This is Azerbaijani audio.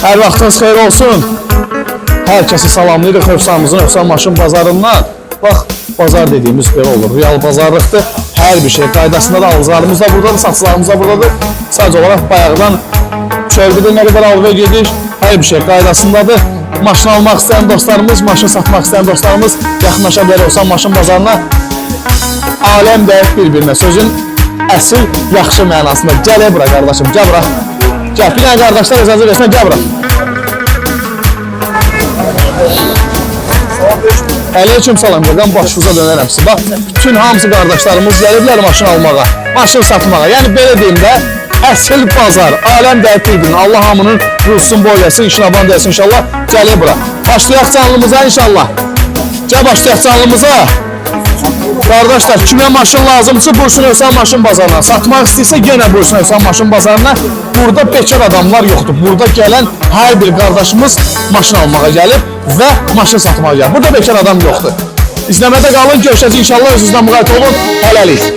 Hər vaxtınız xeyir olsun. Hər kəsi salamlayırıq Hövsanımızın Hövsan Maşın Bazarından. Bax, bazar dediğimiz belə olur. Real bazarlıqdır. Hər bir şey qaydasında da alıcılarımız da buradadır, satıcılarımız da buradadır. Sadəcə olaraq bayaqdan çölgüdə nə qədər alıb gedir. Hər bir şey qaydasındadır. Maşın almaq istəyən dostlarımız, maşın satmaq istəyən dostlarımız yaxınlaşa bilər Hövsan Maşın Bazarına. Aləm dəyək bir-birinə. Sözün əsl, yaxşı mənasında. Gəl bura qardaşım, gəl bura. Gəl, bir dənə qardaşlar icazə versin, gəl bura. Aleyküm salam, buradan başınıza dönərəm size. Bax, bütün hamısı qardaşlarımız gəliblər maşın almağa, maşın satmağa. Yəni belə deyim də, əsl bazar, aləm dəyək bir-birinə. Allah hamının ruhsun boy versin, işin aban deyilsin inşallah. Gəl bura. Başlayaq canlımıza inşallah. Gəl başlayaq canlımıza. Kardeşler, kimə maşın lazımsa buyursun Hövsan Maşın Bazarına. Satmaq istəyirsə yenə buyursun Hövsan Maşın Bazarına. Burada bekar adamlar yoxdur. Burada gələn hər bir qardaşımız maşın almağa gəlib və maşın satmağa gəlib. Burada bekar adam yoxdur. İzləmədə qalın, görüşəcək inşallah. Özünüzdən müğayət olun. Hələlik.